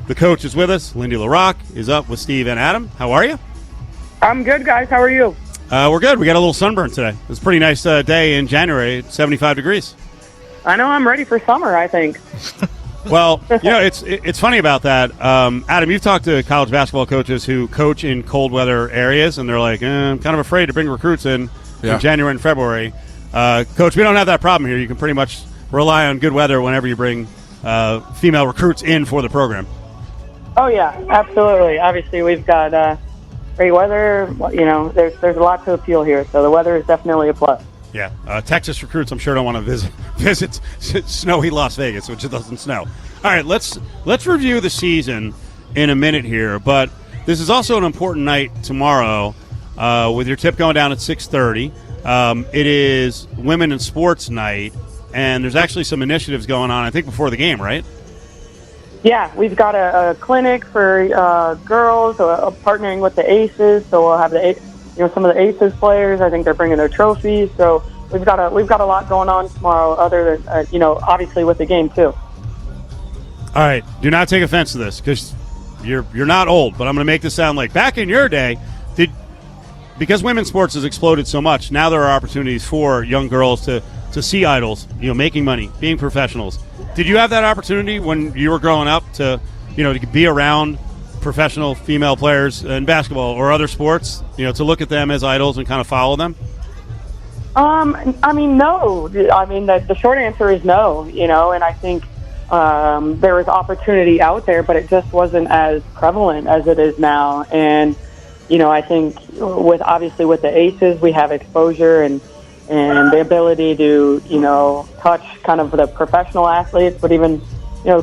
The coach is with us. Lindy Rocque is up with Steve and Adam. How are you? I'm good, guys. How are you? We're good. We got a little sunburn today. It's a pretty nice day in January. It's 75 degrees. I know I'm ready for summer, I think. Well, it's funny about that. Adam, you've talked to college basketball coaches who coach in cold weather areas, and they're like, I'm kind of afraid to bring recruits in January and February. Coach, we don't have that problem here. You can pretty much rely on good weather whenever you bring female recruits in for the program. Oh, yeah, absolutely. Obviously, we've got great weather. There's a lot to appeal here, so the weather is definitely a plus. Yeah, Texas recruits, I'm sure, don't want to visit snowy Las Vegas, which it doesn't snow. All right, let's review the season in a minute here, but this is also an important night tomorrow with your tip going down at 6:30. It is Women in Sports Night, and there's actually some initiatives going on, I think, before the game, right? Yeah, we've got a clinic for girls, partnering with the Aces, so we'll have some of the Aces players. I think they're bringing their trophies, so we've got a lot going on tomorrow. Other than obviously with the game too. All right, do not take offense to this because you're not old, but I'm going to make this sound like back in your day. Because women's sports has exploded so much, now there are opportunities for young girls to see idols, making money, being professionals. Did you have that opportunity when you were growing up to be around professional female players in basketball or other sports, to look at them as idols and kind of follow them? No. The short answer is no, and I think there was opportunity out there, but it just wasn't as prevalent as it is now. And, I think with the Aces, we have exposure and the ability to, touch kind of the professional athletes, but even,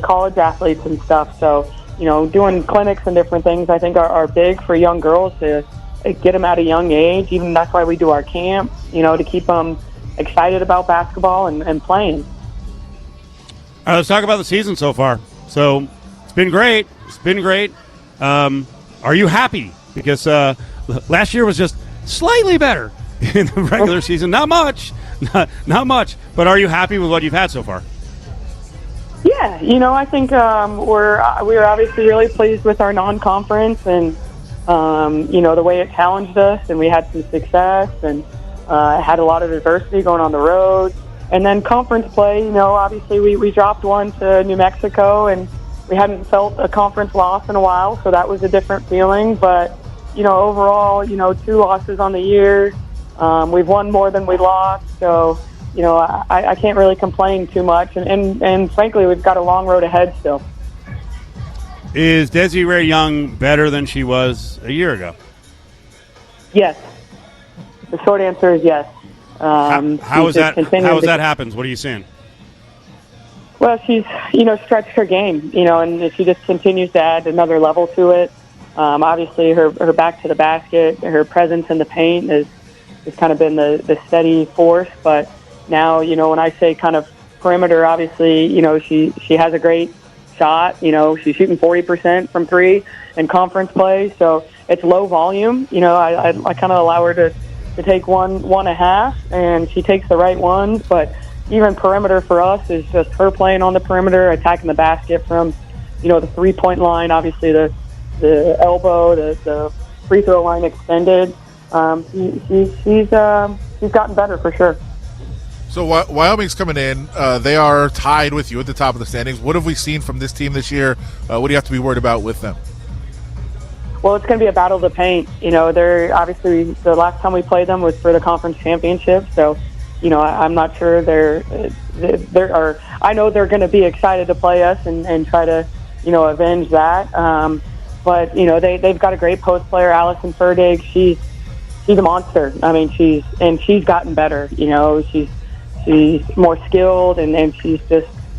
college athletes and stuff. So, doing clinics and different things, I think are big for young girls to get them at a young age. Even that's why we do our camp, to keep them excited about basketball and playing. All right, let's talk about the season so far. So it's been great. Are you happy? Because last year was just slightly better in the regular season. Not much. But are you happy with what you've had so far? Yeah, I think we're obviously really pleased with our non-conference and the way it challenged us, and we had some success and had a lot of adversity going on the road. And then conference play, obviously we dropped one to New Mexico, and we hadn't felt a conference loss in a while, so that was a different feeling. But overall, 2 losses on the year. We've won more than we lost, so. I can't really complain too much, and frankly, we've got a long road ahead still. Is Desiree Young better than she was a year ago? Yes. The short answer is yes. How is that happens? What are you seeing? Well, she's, stretched her game, and she just continues to add another level to it. Obviously, her back to the basket, her presence in the paint has kind of been the steady force, but now, when I say kind of perimeter, obviously, she has a great shot. She's shooting 40% from 3 in conference play, so it's low volume. I kind of allow her to take one and a half, and she takes the right ones. But even perimeter for us is just her playing on the perimeter, attacking the basket from, the 3-point line. Obviously, the elbow, the free throw line extended. She's gotten better for sure. So Wyoming's coming in. They are tied with you at the top of the standings. What have we seen from this team this year? What do you have to be worried about with them? Well, it's going to be a battle of the paint. They're obviously, the last time we played them was for the conference championship. So, I'm not sure I know they're going to be excited to play us and try to, avenge that. But they've got a great post player, Allison Ferdig. She's a monster. I mean, she's gotten better. She's more skilled, and she's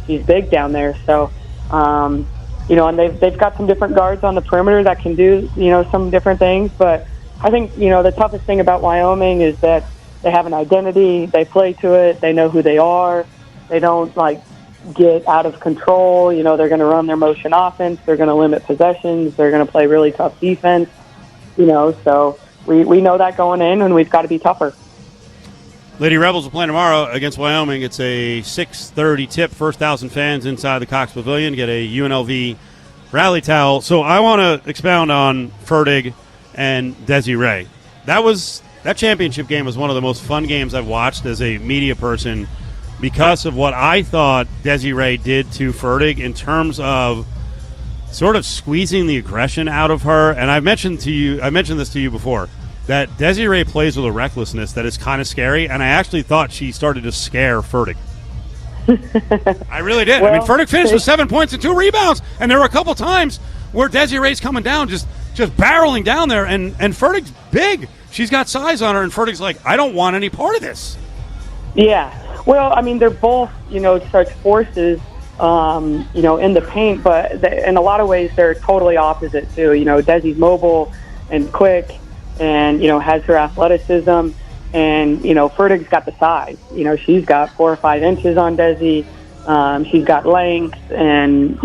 big down there. So, and they've got some different guards on the perimeter that can do, some different things. But I think, the toughest thing about Wyoming is that they have an identity. They play to it. They know who they are. They don't, get out of control. They're going to run their motion offense. They're going to limit possessions. They're going to play really tough defense. So we know that going in, and we've got to be tougher. Lady Rebels will play tomorrow against Wyoming. It's a 6:30 tip. First 1,000 fans inside the Cox Pavilion get a UNLV rally towel. So I want to expound on Fertig and Desiree. That championship game was one of the most fun games I've watched as a media person because of what I thought Desiree did to Fertig in terms of sort of squeezing the aggression out of her. And I mentioned this to you before, that Desiree plays with a recklessness that is kind of scary, and I actually thought she started to scare Fertig. I really did. Well, I mean, Fertig finished with 7 points and 2 rebounds, and there were a couple times where Desiree's coming down, just barreling down there, and Fertig's big. She's got size on her, and Fertig's like, I don't want any part of this. Yeah. Well, I mean, they're both, such forces, in the paint, but in a lot of ways they're totally opposite, too. Desi's mobile and quick and, has her athleticism. And, Fertig's got the size. She's got 4 or 5 inches on Desi. She's got length and,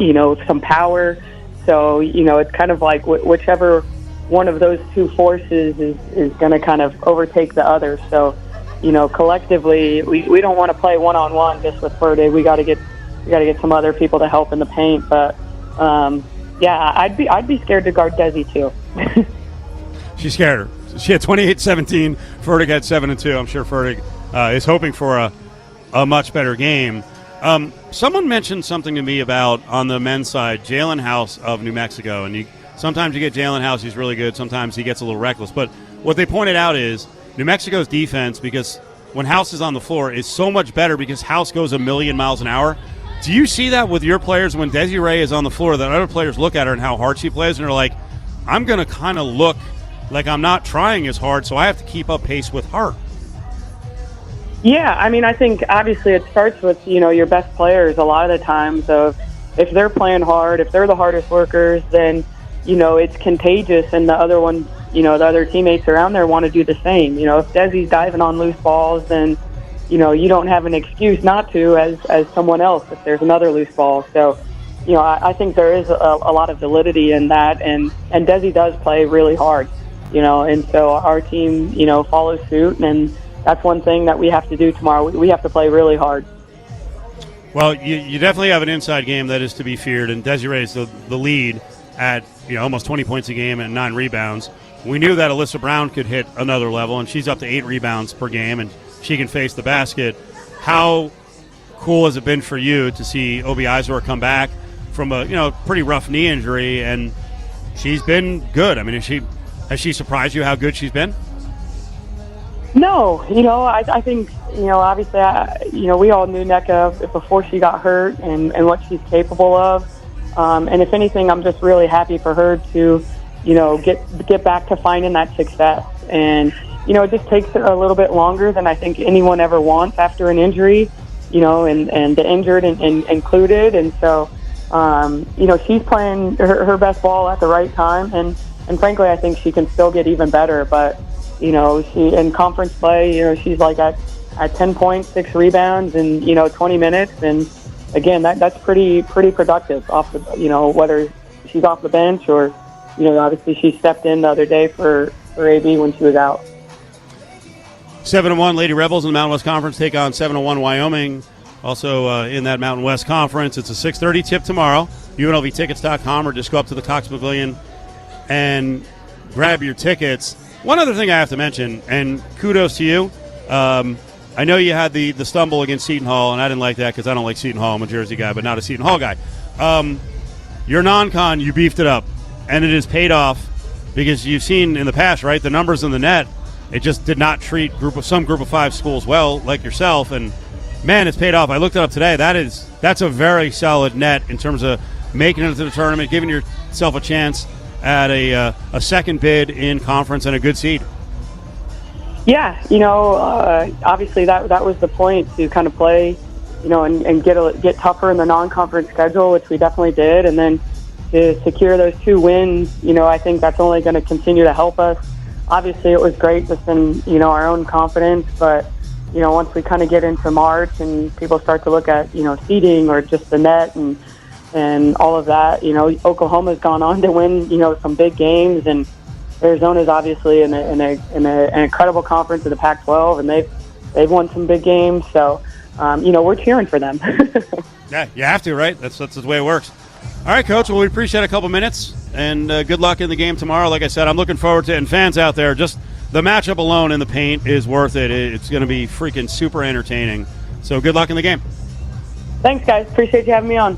some power. So, it's kind of like whichever one of those two forces is going to kind of overtake the other. So, collectively, we don't want to play one-on-one just with Fertig. We got to get some other people to help in the paint. But, yeah, I'd be scared to guard Desi, too. She's scared her. She had 28-17. Fertig had 7 and 2. I'm sure Fertig is hoping for a much better game. Someone mentioned something to me about, on the men's side, Jalen House of New Mexico. And sometimes you get Jalen House, he's really good. Sometimes he gets a little reckless. But what they pointed out is New Mexico's defense, because when House is on the floor, is so much better because House goes a million miles an hour. Do you see that with your players when Desiree is on the floor, that other players look at her and how hard she plays, and they're like, I'm going to kind of look like I'm not trying as hard, so I have to keep up pace with her? Yeah, I mean, I think obviously it starts with, your best players a lot of the times. Of if they're playing hard, if they're the hardest workers, then, it's contagious, and the other one, the other teammates around there want to do the same. If Desi's diving on loose balls, then, you don't have an excuse not to as someone else if there's another loose ball. So, I think there is a lot of validity in that, and Desi does play really hard. And so our team, follows suit, and that's one thing that we have to do tomorrow. We have to play really hard. Well, you definitely have an inside game that is to be feared, and Desiree is the lead at almost 20 points a game and 9 rebounds. We knew that Alyssa Brown could hit another level, and she's up to 8 rebounds per game, and she can face the basket. How cool has it been for you to see Obi Izor come back from a pretty rough knee injury, and she's been good? I mean, has she surprised you how good she's been? No, I think, obviously, we all knew NECA before she got hurt and what she's capable of. And if anything, I'm just really happy for her to, get back to finding that success. And, it just takes a little bit longer than I think anyone ever wants after an injury, and the injured and included. And so, she's playing her best ball at the right time. And frankly, I think she can still get even better. But, she in conference play, she's like at 10 points, 6 rebounds in, 20 minutes. And again, that's pretty productive off the, whether she's off the bench or, obviously she stepped in the other day for AB when she was out. 7-1 Lady Rebels in the Mountain West Conference take on 7-1 Wyoming. Also in that Mountain West Conference. It's a 6:30 tip tomorrow. UNLVtickets.com, or just go up to the Cox Pavilion and grab your tickets. One other thing I have to mention, and kudos to you. I know you had the stumble against Seton Hall, and I didn't like that because I don't like Seton Hall. I'm a Jersey guy, but not a Seton Hall guy. Your non-con, you beefed it up, and it has paid off because you've seen in the past, right, the numbers in the net, it just did not treat some group of 5 schools well, like yourself, and man, it's paid off. I looked it up today. That's a very solid net in terms of making it to the tournament, giving yourself a chance at a second bid in conference and a good seed. Yeah, obviously that was the point, to kind of play, and get tougher in the non-conference schedule, which we definitely did, and then to secure those 2 wins, I think that's only going to continue to help us. Obviously, it was great just in, our own confidence, but, once we kind of get into March and people start to look at, seeding or just the net and all of that, Oklahoma's gone on to win, some big games, and Arizona's obviously in an incredible conference in the Pac-12, and they've won some big games. So, we're cheering for them. Yeah, you have to, right? That's the way it works. All right, Coach. Well, we appreciate a couple minutes, and good luck in the game tomorrow. Like I said, I'm looking forward to it. And fans out there, just the matchup alone in the paint is worth it. It's going to be freaking super entertaining. So good luck in the game. Thanks, guys. Appreciate you having me on.